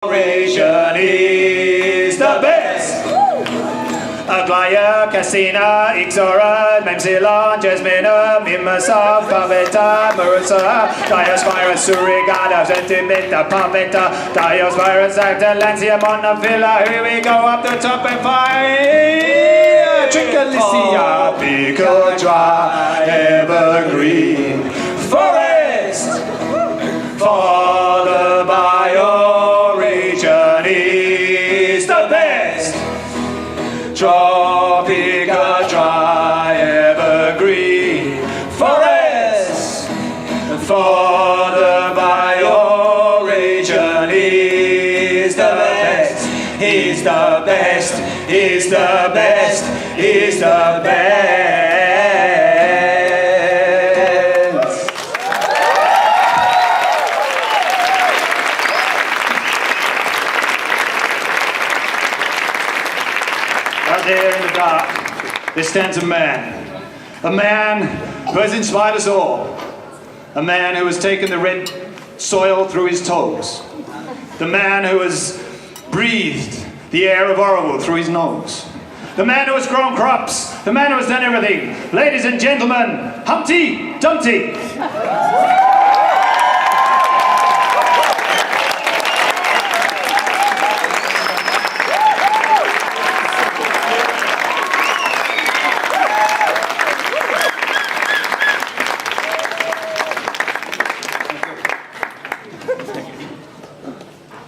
Region is the best. Aglaia, Cassina, Ixora, Memsilon, Jasmina, Mimasa, Paveta, Marusa, Diospirus, Surigata, Sentimenta, Paveta, Diospirus, Actalancia, Monavilla. Here we go up the top and fire. Trincalicia, Pico Dry, Evergreen, Forest, for the bioregion is the best. Tropical, dry, evergreen forest for the bioregion is the best. Is the best. Is the best. Is the best. Out there in the dark, there stands a man who has inspired us all, a man who has taken the red soil through his toes, the man who has breathed the air of Oroville through his nose, the man who has grown crops, the man who has done everything. Ladies and gentlemen, Humpty Dumpty.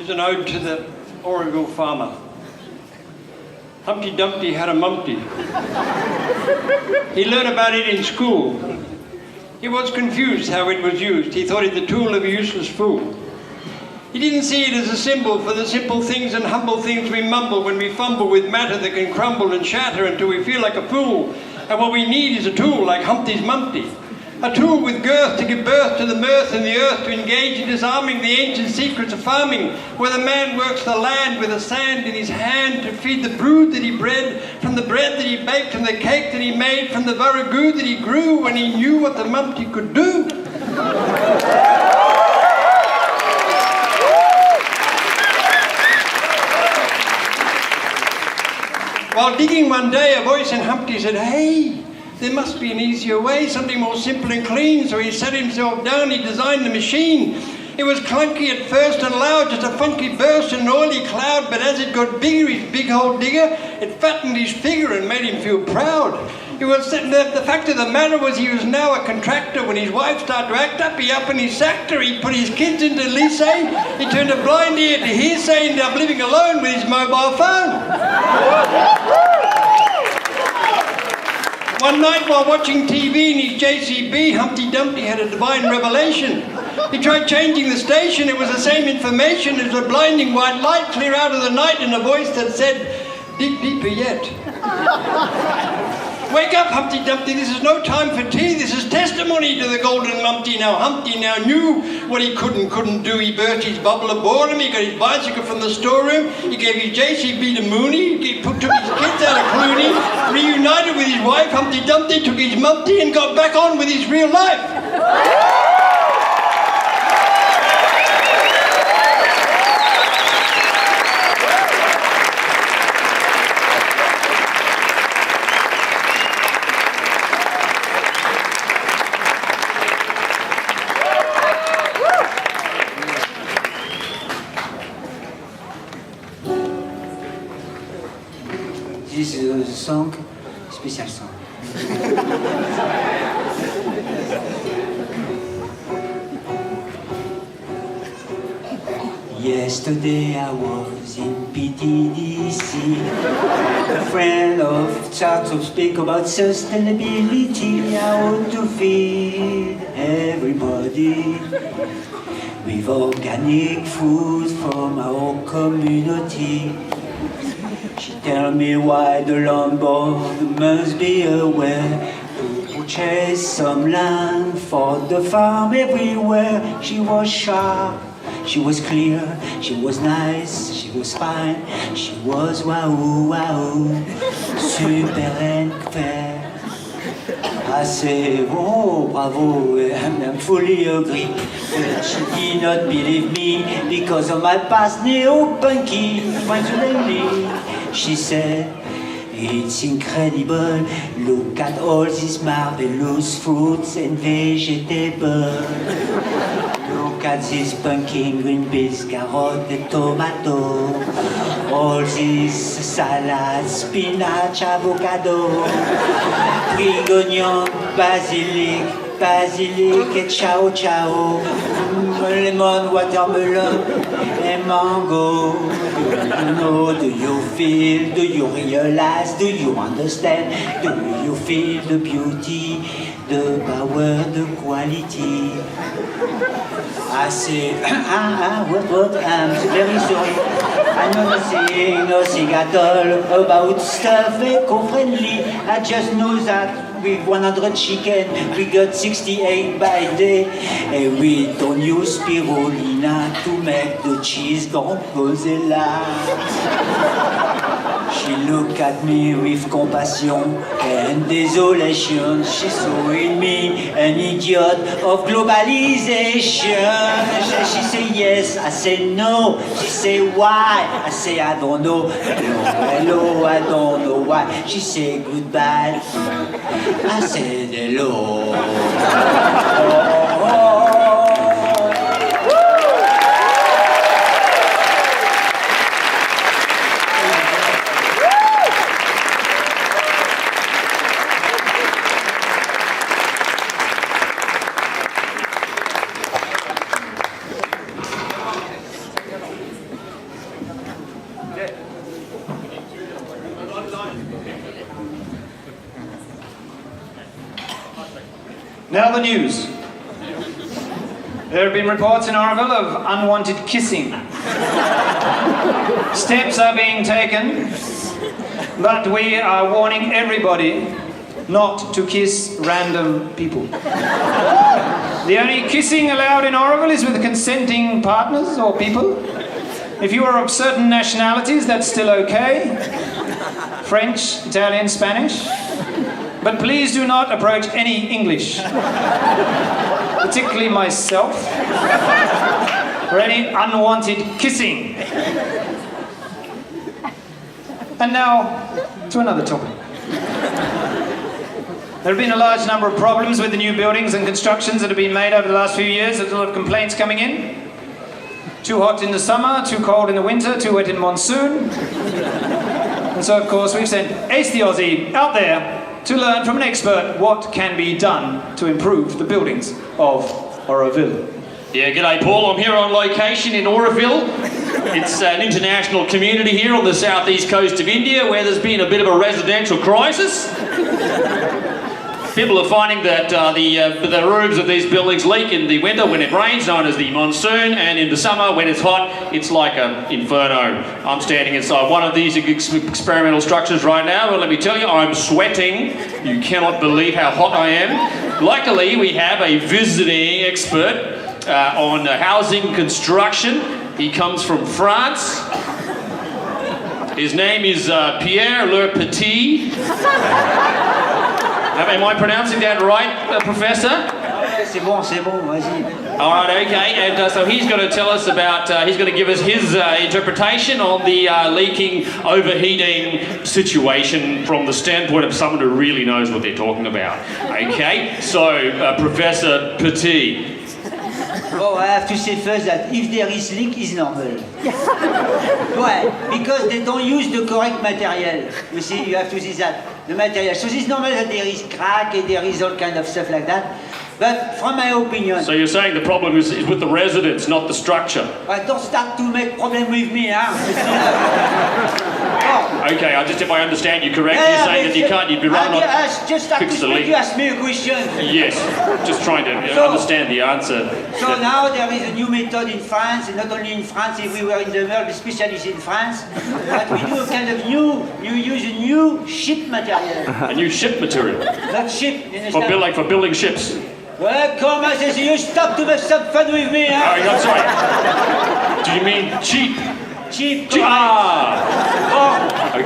Is an ode to the Oroville farmer. Humpty Dumpty had a mumpty. He learned about it in school. He was confused how it was used. He thought it the tool of a useless fool. He didn't see it as a symbol for the simple things and humble things we mumble when we fumble with matter that can crumble and shatter until we feel like a fool. And what we need is a tool like Humpty's Mumpty. A tool with girth to give birth to the mirth and the earth, to engage in disarming the ancient secrets of farming, where the man works the land with the sand in his hand to feed the brood that he bred, from the bread that he baked and the cake that he made, from the varigoo that he grew when he knew what the mumpty could do. While digging one day, a voice in Humpty said, "Hey, there must be an easier way, something more simple and clean." So he sat himself down, he designed the machine. It was clunky at first and loud, just a funky burst and an oily cloud, but as it got bigger, his big hole digger, it fattened his figure and made him feel proud. The fact of the matter was he was now a contractor. When his wife started to act up, he up and he sacked her. He put his kids into lycée. He turned a blind ear to hearsay and ended up living alone with his mobile phone. One night while watching TV in his JCB, Humpty Dumpty had a divine revelation. He tried changing the station. It was the same information as a blinding white light clear out of the night and a voice that said, "Dig deeper yet." "Wake up, Humpty Dumpty, this is no time for tea. This is testimony to the golden mumpty." Now Humpty now knew what he could and couldn't do. He burst his bubble of boredom. He got his bicycle from the storeroom. He gave his JCB to Mooney. He took his kids out of Clooney. Reunited with his wife, Humpty Dumpty took his mumpty and got back on with his real life. This is a song, special song. Yesterday I was in PTDC. A friend of Charles to speak about sustainability. I want to feed everybody with organic food from our community. She tell me why the landlord must be aware to purchase some land for the farm everywhere. She was sharp, she was clear, she was nice, she was fine, she was wow, super and fair. I say, oh, bravo, I'm fully agree. She did not believe me because of my past neo-punky functionally. She said, it's incredible, look at all these marvelous fruits and vegetables. Look at this pumpkin, green beans, carrot, and tomato. All these salads, spinach, avocado. Bring onion, basilic, and chow chow. Lemon, watermelon, and mango. You know, do you feel, do you realize, do you understand? Do you feel the beauty, the power, the quality? I say, what, I'm very sorry. I know nothing at all about stuff eco-friendly. I just know that with 100 chicken, we got 68 by day. And we don't use spirulina to make the cheese gorgonzola. She looked at me with compassion and desolation. She saw in me an idiot of globalization. She said yes, I said no. She said why? I say I don't know. Hello, I don't know why. She said goodbye. I said hello. Now the news. There have been reports in Oroville of unwanted kissing. Steps are being taken, but we are warning everybody not to kiss random people. The only kissing allowed in Oroville is with consenting partners or people. If you are of certain nationalities, that's still okay. French, Italian, Spanish. But please do not approach any English, particularly myself, for any unwanted kissing. And now, to another topic. There have been a large number of problems with the new buildings and constructions that have been made over the last few years. There's a lot of complaints coming in. Too hot in the summer, too cold in the winter, too wet in monsoon. And so, of course, we've sent Ace the Aussie out there to learn from an expert what can be done to improve the buildings of Oroville. Yeah, g'day Paul. I'm here on location in Oroville. It's an international community here on the southeast coast of India where there's been a bit of a residential crisis. People are finding that the roofs of these buildings leak in the winter when it rains, known as the monsoon, and in the summer when it's hot, it's like an inferno. I'm standing inside one of these experimental structures right now, but let me tell you, I'm sweating. You cannot believe how hot I am. Luckily, we have a visiting expert on housing construction. He comes from France. His name is Pierre Le Petit. Am I pronouncing that right, Professor? C'est bon, vas-y. All right, okay. And so he's going to tell us about, he's going to give us his interpretation on the leaking, overheating situation from the standpoint of someone who really knows what they're talking about. Okay, so Professor Petit. Oh, I have to say first that if there is leak, it's normal. Why? Because they don't use the correct material. You see, you have to see that. The material. So it's normal that there is crack and there is all kind of stuff like that. But from my opinion... So you're saying the problem is with the residents, not the structure? Well, don't start to make problem with me, huh? Okay, if I understand you correctly, you're saying that you can't, you'd be rather not just start fix to the leak. You ask me a question. Yes, just trying to understand the answer. So now there is a new method in France, and not only in France, everywhere in the world, especially in France, that we do a kind of you use a new ship material. A new ship material? Not ship, you understand? For building ships? Well, come on, you stop to make some fun with me, huh? Oh, I'm sorry. Do you mean cheap? Cheap. Ah!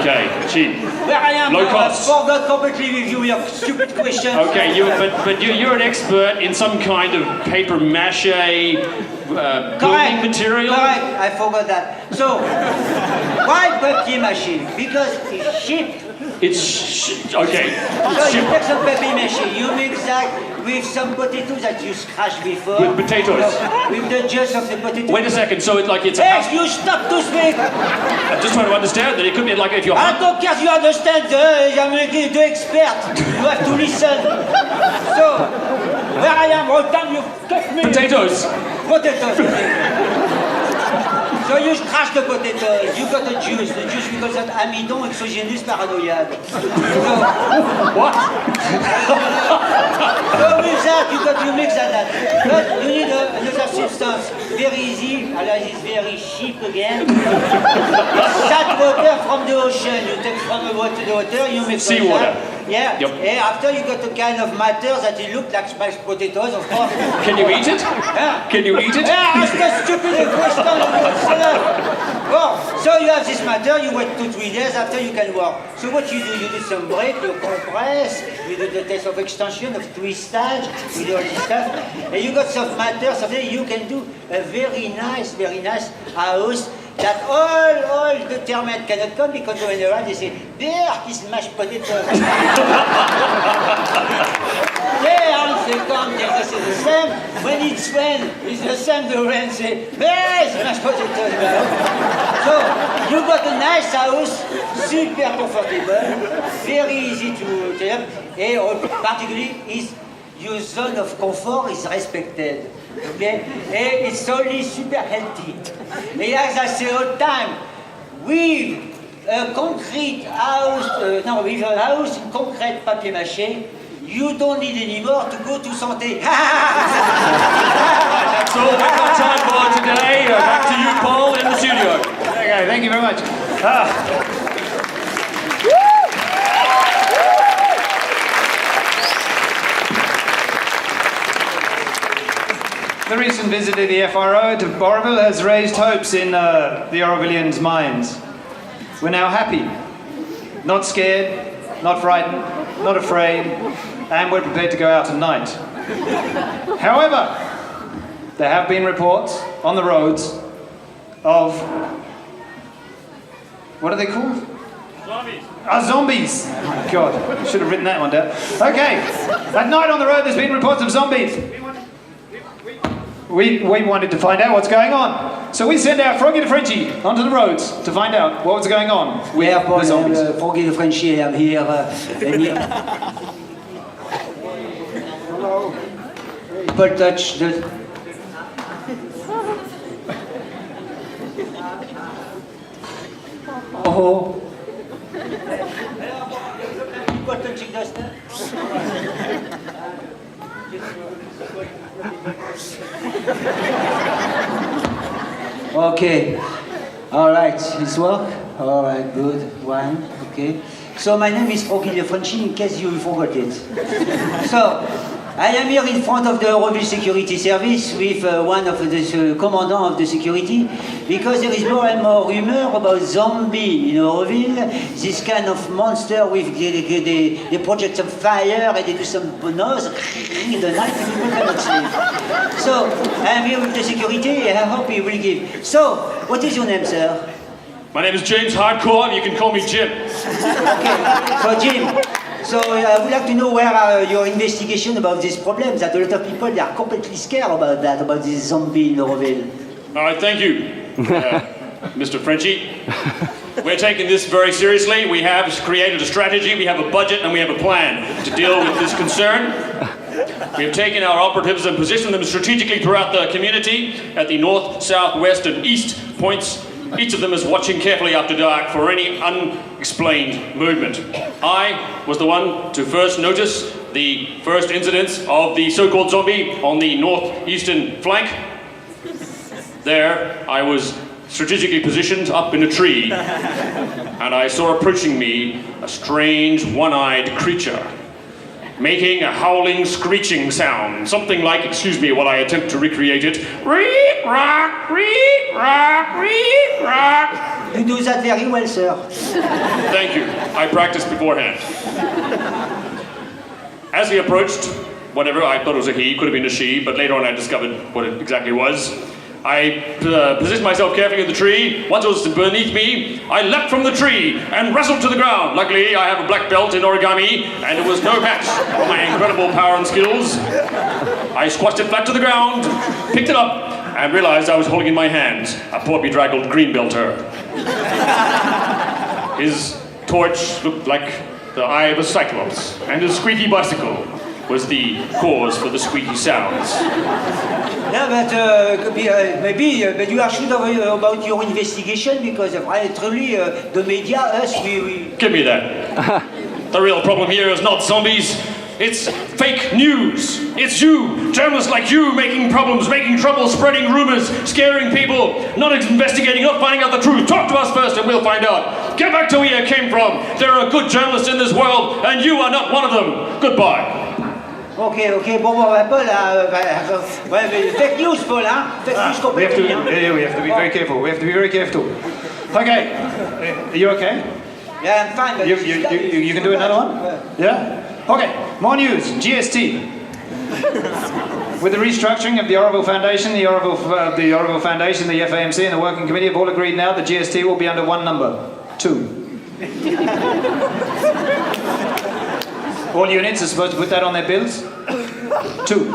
Okay, cheap. Where I am, Low I cost. forgot completely with you your stupid questions. Okay, but you're an expert in some kind of paper mache building material. Correct, I forgot that. So, why papier mâché? Because it's cheap. Okay. So you take some papier mâché, you mix that with some potatoes that you scratched before. With potatoes? With the juice of the potato. Wait a second. So it's like it's a Hey, house. you stop to speak! I'm just trying to understand that it could be like if you're. I don't care if you understand, I'm the expert. You have to listen. So, where I am, all time you cut me. Potatoes. Potatoes. So you crash the potatoes, you got the juice because that amidon exogenous paranoïade. So, What? so with that, you mix that. But you need another substance, very easy, and it's very cheap again. Salt water from the ocean, you take from the water, you mix Seawater. that. Yeah, Yep. and after you got a kind of matter that it look like smashed potatoes, of course. Can you eat it? Yeah. Can you eat it? Yeah, ask a stupid question. Well, so you have this matter, you wait 2-3 days, after you can work. So what you do some break, you compress, you do the test of extension, of twistage, you do all this stuff, and you got some matter, something you can do a very nice house that all the termites cannot come because when they're around they say, there is mashed potatoes. There, they come, they say the same. When it's rain, it's the same, the rain say, there is mashed potatoes. So, you got a nice house, super comfortable, very easy to tell, and particularly is your zone of comfort is respected. Okay? And it's only super healthy. And as I say all the time, with a concrete house, with a house in concrete papier mâché, you don't need anymore to go to Santé. That's all we've got time for today. Back to you, Paul, in the studio. Okay, thank you very much. The recent visit of the FRO to Oroville has raised hopes in the Orovillians' minds. We're now happy, not scared, not frightened, not afraid, and we're prepared to go out tonight. However, there have been reports on the roads of, what are they called? Zombies. Zombies! God, should have written that one down. Okay, at night on the road there's been reports of zombies. We wanted to find out what's going on. So we sent out Froggy the Frenchie onto the roads to find out what was going on with the zombies. Froggy the Frenchie, I'm here. People touch the... Oh. People touching the stuff. Okay. All right. This work? All right. Good. One. Okay. So my name is Froggy the Frenchie, in case you forgot it. So I am here in front of the Oroville Security Service with one of the commandant of the security, because there is more and more rumor about zombie in Oroville. This kind of monster with they project some fire and they do some noise in the night and people cannot sleep. So I am here with the security and I hope he will give. So, what is your name, sir? My name is James Hardcore, and you can call me Jim. Okay, so Jim, so I would like to know where are your investigation about this problem, that a lot of people they are completely scared about that, about this zombie in Oroville. All right, thank you, Mr. Frenchie. We're taking this very seriously. We have created a strategy, we have a budget, and we have a plan to deal with this concern. We have taken our operatives and positioned them strategically throughout the community at the north, south, west, and east points. Each of them is watching carefully after dark for any unexplained movement. I was the one to first notice the first incidents of the so-called zombie on the northeastern flank. There, I was strategically positioned up in a tree, and I saw approaching me a strange one-eyed creature, making a howling, screeching sound, something like, excuse me while I attempt to recreate it, reek, rock, reek, rock, reek, rock. You do that very well, sir. Thank you. I practiced beforehand. As he approached, whatever, I thought it was a he, could have been a she, but later on I discovered what it exactly was. I positioned myself carefully in the tree. Once it was beneath me, I leapt from the tree and wrestled to the ground. Luckily, I have a black belt in origami, and it was no match for my incredible power and skills. I squashed it flat to the ground, picked it up, and realized I was holding in my hands a poor bedraggled greenbelter. His torch looked like the eye of a cyclops, and his squeaky bicycle was the cause for the squeaky sounds. Yeah, but could be, maybe, but you are sure about your investigation because truly the media, us, we... Give me that. The real problem here is not zombies. It's fake news. It's you, journalists like you, making problems, making trouble, spreading rumors, scaring people, not investigating, not finding out the truth. Talk to us first and we'll find out. Get back to where you came from. There are good journalists in this world and you are not one of them. Goodbye. Ok, bon, Paul, fake news, Paul, hein? Fake news We have complètement. we have to be very careful. We have to be very careful. Okay. Are you okay? Yeah, I'm fine, but... You can do another one? Yeah? Okay, more news. GST. With the restructuring of the Oroville Foundation, the Oroville Foundation, the FAMC and the Working Committee have all agreed now that GST will be under one number. 2. All units are supposed to put that on their bills. 2.